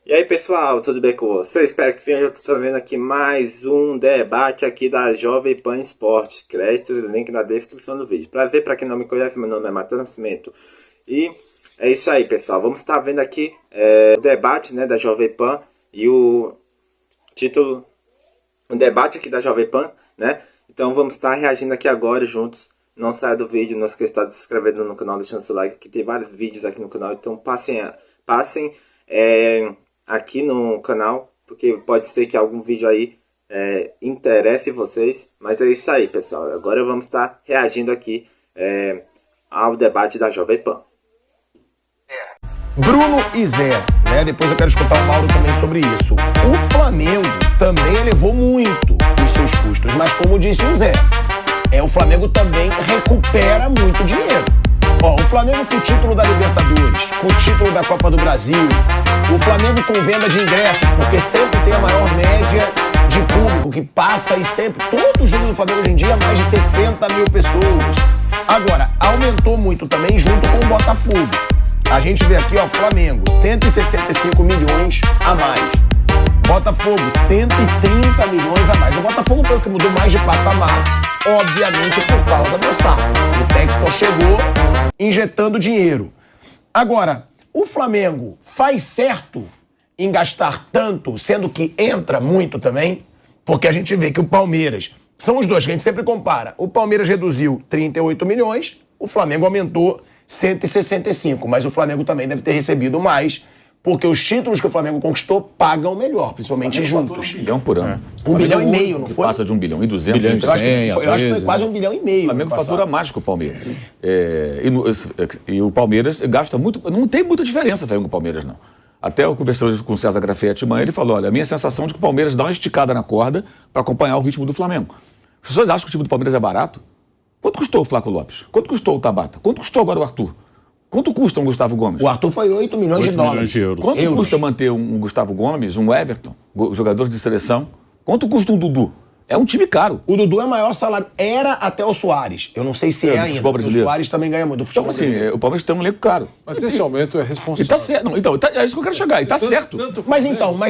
E aí pessoal, tudo bem com você? Espero que venha. Eu estou vendo aqui mais um debate aqui da Jovem Pan Esportes. Crédito, link na descrição do vídeo. Para ver, para quem não me conhece, meu nome é Matheus Nascimento. E é isso aí pessoal, vamos estar vendo aqui o debate, né, da Jovem Pan. E o título, o debate aqui da Jovem Pan, né? Então vamos estar reagindo aqui agora juntos. Não saia do vídeo, não esqueça de se inscrever no canal, deixando seu like, que tem vários vídeos aqui no canal. Então passem aqui no canal, porque pode ser que algum vídeo aí interesse vocês. Mas é isso aí pessoal, agora vamos estar reagindo aqui ao debate da Jovem Pan. Bruno e Zé, né? Depois eu quero escutar o Mauro também sobre isso. O Flamengo também elevou muito os seus custos, mas como disse o Zé, o Flamengo também recupera muito dinheiro. Ó, o Flamengo com o título da Libertadores, com o título da Copa do Brasil, o Flamengo com venda de ingressos, porque sempre tem a maior média de público que passa e sempre, todo jogo do Flamengo hoje em dia, mais de 60 mil pessoas. Agora, aumentou muito também junto com o Botafogo. A gente vê aqui, ó, Flamengo, 165 milhões a mais. Botafogo, 130 milhões a mais. O Botafogo foi o que mudou mais de patamar, obviamente por causa do SAF. O Textor chegou injetando dinheiro. Agora, o Flamengo faz certo em gastar tanto, sendo que entra muito também, porque a gente vê que o Palmeiras, são os dois que a gente sempre compara. O Palmeiras reduziu 38 milhões, o Flamengo aumentou 165, mas o Flamengo também deve ter recebido mais, porque os títulos que o Flamengo conquistou pagam melhor, principalmente juntos. 1 bilhão por ano. 1,5 bilhão, não foi? Passa de 1 bilhão e 200. Eu acho que foi quase 1,5 bilhão. O Flamengo fatura mais que o Palmeiras. E o Palmeiras gasta muito. Não tem muita diferença o Flamengo com o Palmeiras, não. Até eu conversei com o César Grafietti, ele falou: olha, a minha sensação é de que o Palmeiras dá uma esticada na corda para acompanhar o ritmo do Flamengo. As pessoas acham que o time do Palmeiras é barato. Quanto custou o Flávio Lopes? Quanto custou o Tabata? Quanto custou agora o Arthur? Quanto custa um Gustavo Gomes? O Arthur foi 8 milhões de dólares. Quanto custa manter um Gustavo Gomes, um Everton, jogador de seleção? Quanto custa um Dudu? É um time caro. O Dudu é o maior salário. Era até o Soares. Eu não sei se é ainda. O Soares também ganha muito. Então, assim, o Palmeiras tem um elenco caro. Mas esse aumento é responsável. E tá certo. Não, então, é isso que eu quero chegar. E tá certo. Mas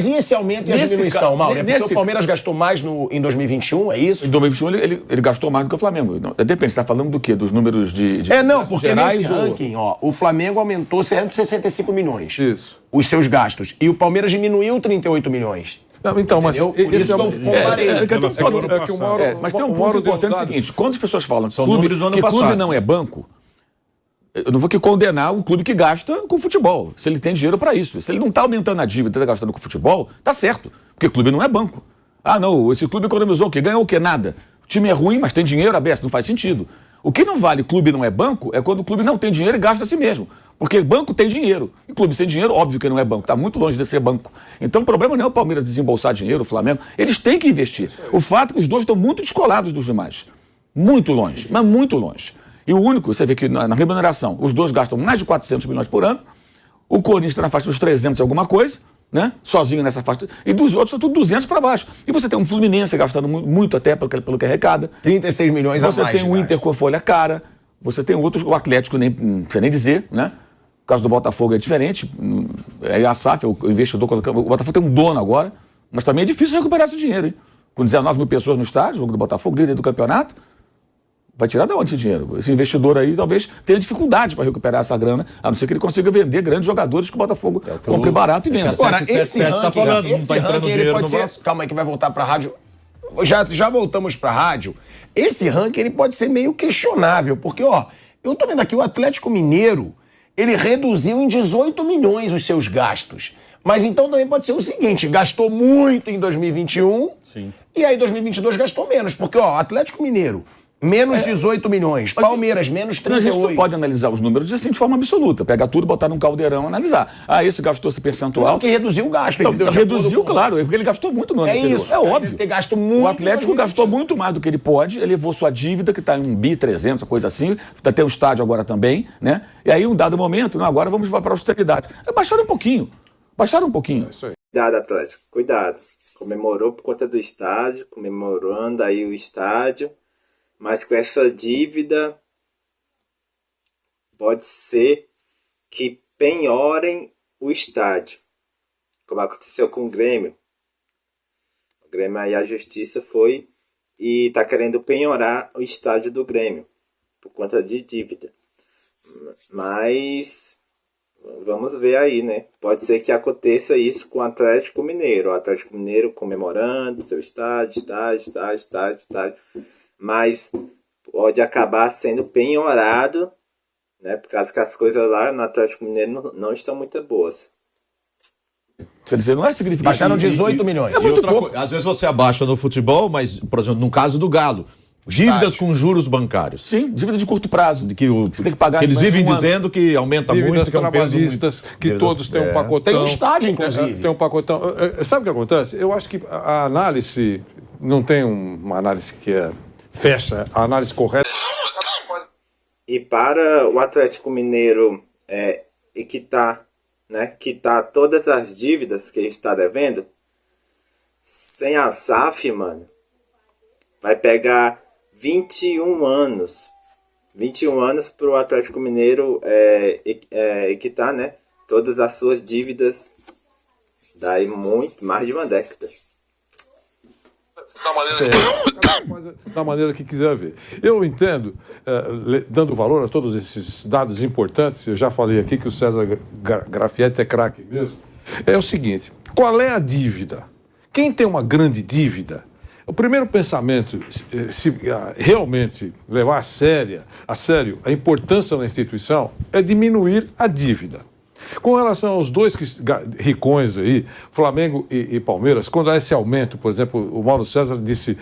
e esse aumento e a diminuição, Mauro? Porque o Palmeiras gastou mais em 2021, é isso? Em 2021 ele gastou mais do que o Flamengo. Depende, você tá falando do quê? Dos números de não, porque nesse ranking, ó, o Flamengo aumentou 165 milhões. Isso. Os seus gastos. E o Palmeiras diminuiu 38 milhões. Não, então, mas esse mas tem um ponto importante o seguinte: quando as pessoas falam que clube não é banco, eu não vou aqui condenar um clube que gasta com futebol, se ele tem dinheiro para isso. Se ele não está aumentando a dívida e está gastando com futebol, tá certo, porque clube não é banco. Ah, não, esse clube economizou o quê? Ganhou o quê? Nada. O time é ruim, mas tem dinheiro aberto, não faz sentido. O que não vale clube não é banco é quando o clube não tem dinheiro e gasta a si mesmo. Porque banco tem dinheiro. E clube sem dinheiro, óbvio que não é banco. Está muito longe de ser banco. Então o problema não é o Palmeiras desembolsar dinheiro, o Flamengo. Eles têm que investir. O fato é que os dois estão muito descolados dos demais. Muito longe, mas muito longe. E o único, você vê que na remuneração, os dois gastam mais de 400 milhões por ano. O Corinthians está na faixa dos 300 e alguma coisa, né? Sozinho nessa faixa. E dos outros são tudo 200 para baixo. E você tem um Fluminense gastando muito até pelo que arrecada. 36 milhões a mais. Você tem o Inter com a folha cara. Você tem outros, o Atlético, não precisa nem dizer, né? O caso do Botafogo é diferente. É a SAF, o investidor colocando. O Botafogo tem um dono agora, mas também é difícil recuperar esse dinheiro, hein? Com 19 mil pessoas no estádio, jogo do Botafogo, líder do campeonato. Vai tirar de onde esse dinheiro? Esse investidor aí talvez tenha dificuldade para recuperar essa grana, a não ser que ele consiga vender grandes jogadores que o Botafogo compre barato e venda. Agora, esse ranking, tá falando, não tá entrando dinheiro pode ser. Calma aí que vai voltar para a rádio. Já voltamos para a rádio. Esse ranking ele pode ser meio questionável, porque ó, eu tô vendo aqui o Atlético Mineiro, ele reduziu em 18 milhões os seus gastos. Mas então também pode ser o seguinte, gastou muito em 2021, sim, e aí 2022 gastou menos, porque ó, Atlético Mineiro menos 18 milhões, Palmeiras menos 38. A gente não pode analisar os números assim de forma absoluta. Pegar tudo, botar num caldeirão e analisar. Ah, esse gastou esse percentual. Não, que reduziu o gasto. Então, reduziu, claro, porque ele gastou muito no ano anterior. Isso, é óbvio. Ter gasto muito. O Atlético gastou muito mais do que ele pode, ele levou sua dívida, que está em 1.300 coisa assim, até o estádio agora também, né? E aí, um dado momento, não, agora vamos para a austeridade. Baixaram um pouquinho. É isso aí. Cuidado, Atlético, cuidado. Comemorou por conta do estádio, comemorando aí o estádio. Mas com essa dívida, pode ser que penhorem o estádio. como aconteceu com o Grêmio. O Grêmio aí, a justiça foi e tá querendo penhorar o estádio do Grêmio por conta de dívida. Mas vamos ver aí, né? Pode ser que aconteça isso com o Atlético Mineiro. O Atlético Mineiro comemorando seu estádio. Mas pode acabar sendo penhorado, né? Por causa que as coisas lá no Atlético Mineiro não estão muito boas. Quer dizer, não é significativo. Baixaram 18 milhões. É muito pouco. Às vezes você abaixa no futebol, mas, por exemplo, no caso do Galo, dívidas com juros bancários. Sim, dívida de curto prazo. Que você tem que pagar. Que eles vivem dizendo que aumenta dívidas muito, que é um peso trabalhistas, muito... que todos têm um pacotão. Tem um estádio, inclusive. Tem um pacotão. Sabe o que acontece? Eu acho que a análise, não tem uma análise que fecha, a análise correta. E para o Atlético Mineiro quitar todas as dívidas que ele está devendo, sem a SAF, mano, vai pegar 21 anos. 21 anos para o Atlético Mineiro quitar, né, todas as suas dívidas. Daí muito mais de uma década. Da maneira que quiser ver. Eu entendo, dando valor a todos esses dados importantes, eu já falei aqui que o César Grafietti é craque mesmo, é o seguinte, qual é a dívida? Quem tem uma grande dívida, o primeiro pensamento, se realmente levar a sério a importância da instituição, é diminuir a dívida. Com relação aos dois ricões aí, Flamengo e Palmeiras, quando há esse aumento, por exemplo, o Mauro César disse,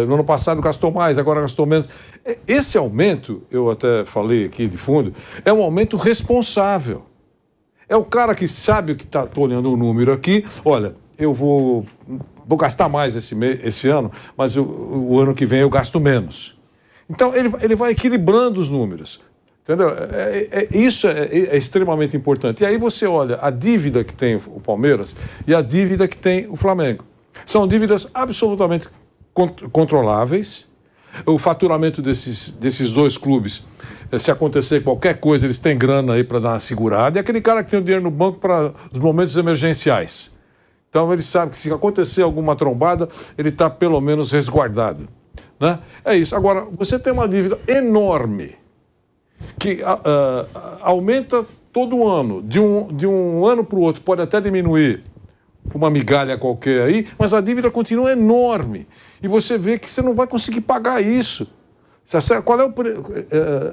no ano passado gastou mais, agora gastou menos. Esse aumento, eu até falei aqui de fundo, é um aumento responsável. É o cara que sabe o que está olhando o número aqui, olha, eu vou gastar mais esse ano, mas o ano que vem eu gasto menos. Então, ele vai equilibrando os números. Entendeu? Isso é extremamente importante. E aí você olha a dívida que tem o Palmeiras e a dívida que tem o Flamengo. São dívidas absolutamente controláveis. O faturamento desses dois clubes, se acontecer qualquer coisa, eles têm grana aí para dar uma segurada. E aquele cara que tem o dinheiro no banco para os momentos emergenciais. Então ele sabe que se acontecer alguma trombada, ele está pelo menos resguardado. Né? É isso. Agora, você tem uma dívida enorme que aumenta todo ano, de um ano para o outro, pode até diminuir uma migalha qualquer aí, mas a dívida continua enorme. E você vê que você não vai conseguir pagar isso. Qual é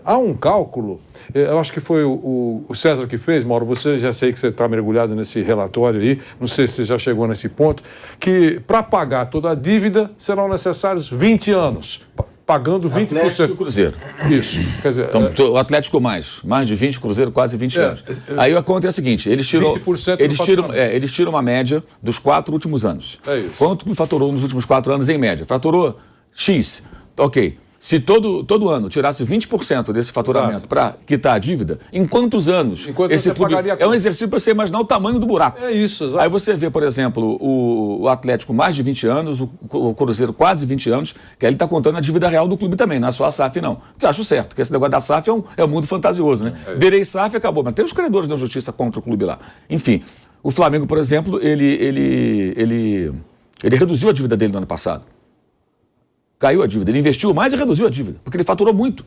há um cálculo, eu acho que foi o César que fez, Mauro, você já sei que você está mergulhado nesse relatório aí, não sei se você já chegou nesse ponto, que para pagar toda a dívida serão necessários 20 anos. Pagando 20%. Atlético e Cruzeiro. Isso. Quer dizer, então, o Atlético mais de 20, Cruzeiro quase 20 anos. Aí a conta é a seguinte, eles tiram uma média dos 4 últimos anos. É isso. Quanto faturou nos últimos 4 anos em média? Faturou X. Ok. Se todo ano tirasse 20% desse faturamento para quitar a dívida, em quantos anos esse clube... É um exercício para você imaginar o tamanho do buraco. É isso, exato. Aí você vê, por exemplo, o Atlético mais de 20 anos, o Cruzeiro quase 20 anos, que aí ele está contando a dívida real do clube também, não é só a SAF, não. Que eu acho certo, porque esse negócio da SAF é um mundo fantasioso, né? Virei SAF e acabou, mas tem os credores da justiça contra o clube lá. Enfim, o Flamengo, por exemplo, ele reduziu a dívida dele no ano passado. Caiu a dívida, ele investiu mais e reduziu a dívida, porque ele faturou muito,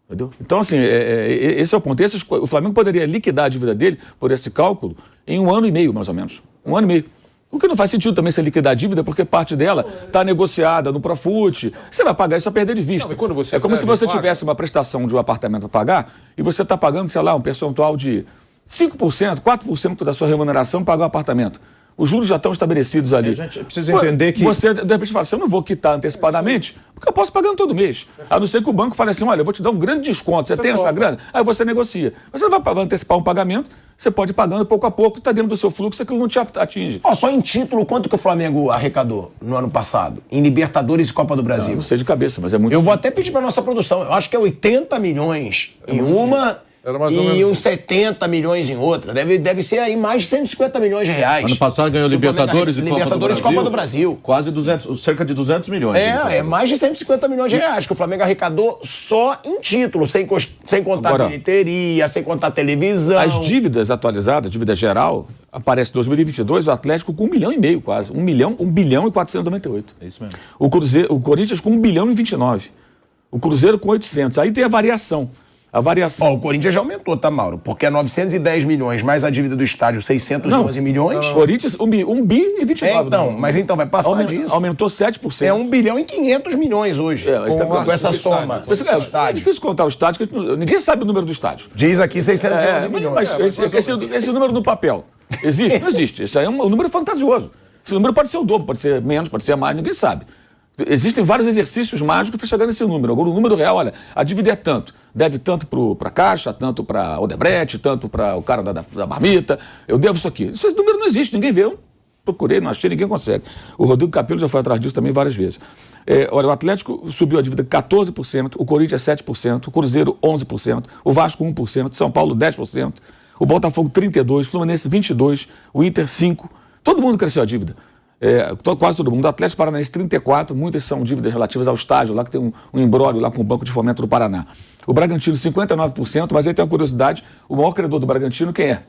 entendeu? Então, assim, esse é o ponto. O Flamengo poderia liquidar a dívida dele, por esse cálculo, em 1 ano e meio, mais ou menos. 1 ano e meio. O que não faz sentido também você liquidar a dívida, porque parte dela está negociada no Profut. Você vai pagar isso a perder de vista. Não, quando você como se você tivesse uma prestação de um apartamento para pagar e você está pagando, sei lá, um percentual de 5%, 4% da sua remuneração para pagar o apartamento. Os juros já estão estabelecidos ali. A gente precisa entender que... Você, de repente, fala assim, eu não vou quitar antecipadamente, porque eu posso pagando todo mês. A não ser que o banco fale assim, olha, eu vou te dar um grande desconto, você tem essa grana? Aí você negocia. Você não vai antecipar um pagamento, você pode ir pagando pouco a pouco, está dentro do seu fluxo, aquilo não te atinge. Só em título, quanto que o Flamengo arrecadou no ano passado? Em Libertadores e Copa do Brasil? Não sei de cabeça, mas é muito... Eu vou até pedir para nossa produção, eu acho que é 80 milhões em uma... Era mais ou e menos uns 70 milhões em outra. Deve ser aí mais de 150 milhões de reais. Ano passado ganhou Libertadores e Copa do Brasil. Quase 200, cerca de 200 milhões. É mais de 150 milhões de reais que o Flamengo arrecadou só em título, sem contar Agora, bilheteria, sem contar televisão. As dívidas atualizadas, dívida geral, aparece em 2022 o Atlético com 1,5 milhão quase. 1 bilhão e 498. É isso mesmo. O Corinthians com 1 bilhão e 29. O Cruzeiro com 800. Aí tem a variação. O Corinthians já aumentou, tá, Mauro? Porque é 910 milhões, mais a dívida do estádio, 611 milhões. Corinthians, 1 bi e 29. Mas então vai passar disso. Aumentou 7%. É 1 bilhão e 500 milhões hoje, com essa soma. É difícil contar o estádio, porque ninguém sabe o número do estádio. Diz aqui 611 milhões. Mas esse número no papel, existe? Não existe. Isso aí é um número fantasioso. Esse número pode ser o dobro, pode ser menos, pode ser mais, ninguém sabe. Existem vários exercícios mágicos para chegar nesse número. Agora, o número real, olha, a dívida é tanto. Deve tanto para a Caixa, tanto para Odebrecht, tanto para o cara da marmita. Eu devo isso aqui. Esse número não existe, ninguém vê. Eu procurei, não achei, ninguém consegue. O Rodrigo Capello já foi atrás disso também várias vezes. Olha, o Atlético subiu a dívida 14%, o Corinthians 7%, o Cruzeiro 11%, o Vasco 1%, São Paulo 10%, o Botafogo 32%, o Fluminense 22%, o Inter 5%. Todo mundo cresceu a dívida. Quase todo mundo. O Atlético Paranaense 34%, muitas são dívidas relativas ao estádio, lá que tem um imbróglio lá com o Banco de Fomento do Paraná. O Bragantino 59%, mas aí tem uma curiosidade, o maior credor do Bragantino quem é?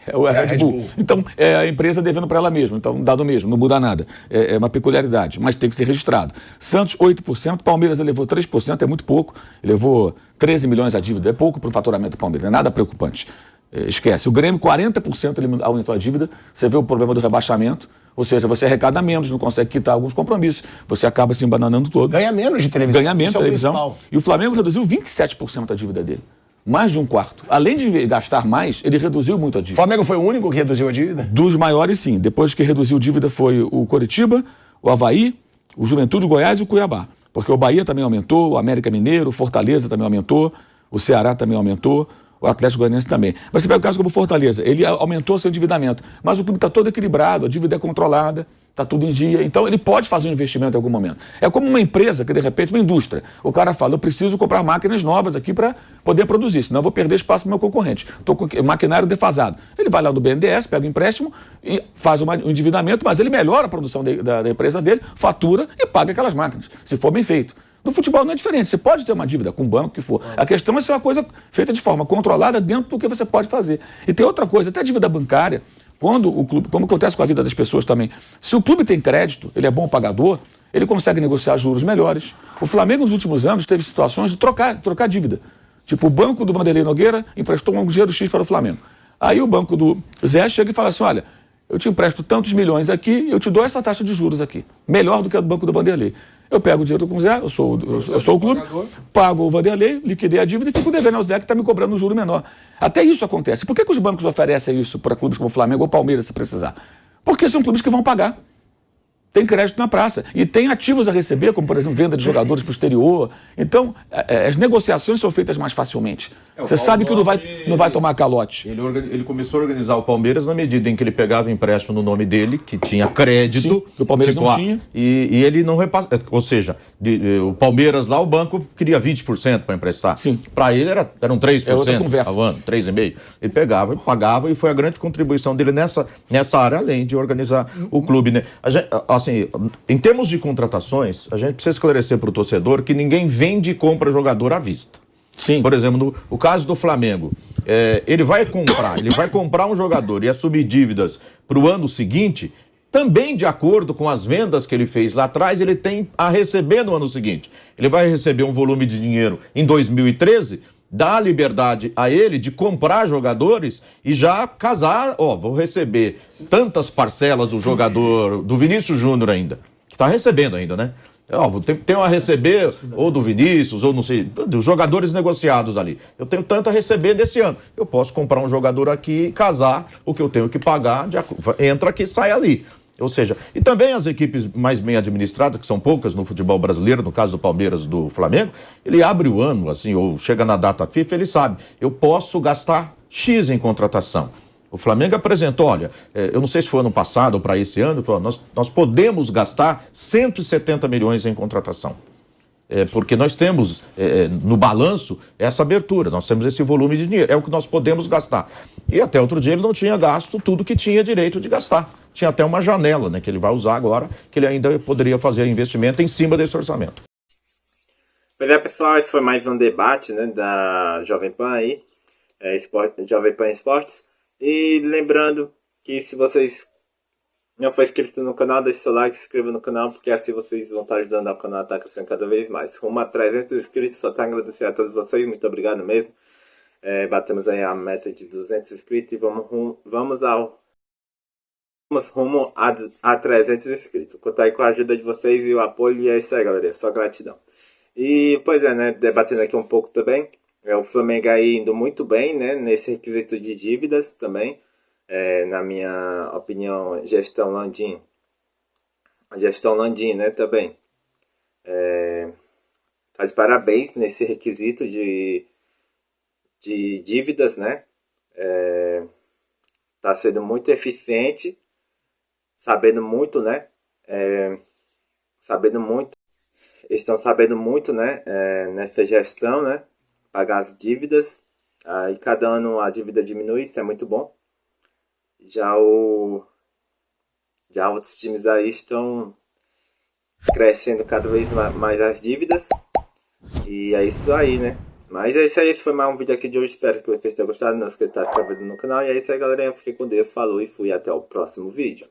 É o Red Bull. Então, é a empresa devendo para ela mesma, então dá do mesmo, não muda nada. É uma peculiaridade, mas tem que ser registrado. Santos 8%, Palmeiras elevou 3%, é muito pouco, elevou 13 milhões a dívida, é pouco para o faturamento do Palmeiras, não é nada preocupante. Esquece. O Grêmio 40% ele aumentou a dívida, você vê o problema do rebaixamento, ou seja, você arrecada menos, não consegue quitar alguns compromissos, você acaba se embananando todo. Ganha menos de televisão. Ganha menos de televisão. E o Flamengo reduziu 27% a dívida dele. Mais de um quarto. Além de gastar mais, ele reduziu muito a dívida. O Flamengo foi o único que reduziu a dívida? Dos maiores, sim. Depois que reduziu dívida foi o Coritiba, o Avaí, o Juventude, o Goiás e o Cuiabá. Porque o Bahia também aumentou, o América Mineiro, o Fortaleza também aumentou, o Ceará também aumentou, o Atlético Goianiense também. Mas você pega o caso como Fortaleza, ele aumentou seu endividamento, mas o clube está todo equilibrado, a dívida é controlada, está tudo em dia, então ele pode fazer um investimento em algum momento. É como uma empresa que, de repente, uma indústria, o cara fala, eu preciso comprar máquinas novas aqui para poder produzir, senão eu vou perder espaço para o meu concorrente. Estou com maquinário defasado. Ele vai lá no BNDES, pega o empréstimo e faz um endividamento, mas ele melhora a produção da empresa dele, fatura e paga aquelas máquinas, se for bem feito. No futebol não é diferente, você pode ter uma dívida com o banco, que for. A questão é ser uma coisa feita de forma controlada dentro do que você pode fazer. E tem outra coisa, até a dívida bancária, quando o clube, como acontece com a vida das pessoas também, se o clube tem crédito, ele é bom pagador, ele consegue negociar juros melhores. O Flamengo nos últimos anos teve situações de trocar dívida. Tipo, o banco do Vanderlei Nogueira emprestou um dinheiro X para o Flamengo. Aí o banco do Zé chega e fala assim, olha, eu te empresto tantos milhões aqui e eu te dou essa taxa de juros aqui. Melhor do que a do banco do Vanderlei. Eu pego o dinheiro com o Zé, eu sou o clube, pago o Vanderlei, liquidei a dívida e fico devendo ao Zé que está me cobrando um juro menor. Até isso acontece. Por que os bancos oferecem isso para clubes como o Flamengo ou Palmeiras, se precisar? Porque são clubes que vão pagar. Tem crédito na praça. E tem ativos a receber, como, por exemplo, venda de jogadores para o exterior. Então, as negociações são feitas mais facilmente. Você sabe que não vai tomar calote. Ele começou a organizar o Palmeiras na medida em que ele pegava empréstimo no nome dele, que tinha crédito. Sim, que o Palmeiras não tinha. E ele não repassava. Ou seja, o Palmeiras lá, o banco queria 20% para emprestar. Sim. Para ele eram 3% outra conversa. ao ano, 3,5%. Ele pegava, pagava e foi a grande contribuição dele nessa área, além de organizar o clube. Né? Assim, em termos de contratações, a gente precisa esclarecer para o torcedor que ninguém vende e compra jogador à vista. Sim. Por exemplo, o caso do Flamengo, ele vai comprar um jogador e assumir dívidas para o ano seguinte, também de acordo com as vendas que ele fez lá atrás, ele tem a receber no ano seguinte. Ele vai receber um volume de dinheiro em 2013, dá liberdade a ele de comprar jogadores e já casar, vou receber tantas parcelas o jogador do Vinícius Júnior ainda, que está recebendo ainda, né? Tenho a receber ou do Vinícius, ou não sei, dos jogadores negociados ali. Eu tenho tanto a receber desse ano. Eu posso comprar um jogador aqui e casar o que eu tenho que pagar, entra aqui e sai ali. Ou seja, e também as equipes mais bem administradas, que são poucas no futebol brasileiro, no caso do Palmeiras, do Flamengo, ele abre o ano, assim, ou chega na data FIFA, ele sabe, eu posso gastar X em contratação. O Flamengo apresentou, olha, eu não sei se foi ano passado ou para esse ano, nós podemos gastar 170 milhões em contratação. Porque nós temos no balanço essa abertura, nós temos esse volume de dinheiro, é o que nós podemos gastar. E até outro dia ele não tinha gasto tudo que tinha direito de gastar. Tinha até uma janela, né, que ele vai usar agora, que ele ainda poderia fazer investimento em cima desse orçamento. Pois é, pessoal, esse foi mais um debate, né, da Jovem Pan aí, Jovem Pan Esportes. E lembrando que se vocês não for inscrito no canal, deixe seu like, se inscreva no canal, porque assim vocês vão estar ajudando ao canal a estar crescendo cada vez mais. Rumo a 300 inscritos, só tenho a agradecer a todos vocês, muito obrigado mesmo. Batemos aí a meta de 200 inscritos e vamos rumo a 300 inscritos. Contar aí com a ajuda de vocês e o apoio, e é isso aí, galera, só gratidão. E, pois é, né, debatendo aqui um pouco também, o Flamengo aí indo muito bem, né, nesse requisito de dívidas também. Na minha opinião, gestão Landim, né, também tá de parabéns nesse requisito de dívidas, né, tá sendo muito eficiente, sabendo muito, né, estão sabendo muito, né, nessa gestão, né, pagar as dívidas, aí cada ano a dívida diminui, isso é muito bom. Já outros times aí estão crescendo cada vez mais as dívidas. E é isso aí, né? Mas é isso aí, esse foi mais um vídeo aqui de hoje. Espero que vocês tenham gostado. Não esqueça de estar inscrito no canal. E é isso aí, galera. Eu fiquei com Deus, falou e fui até o próximo vídeo.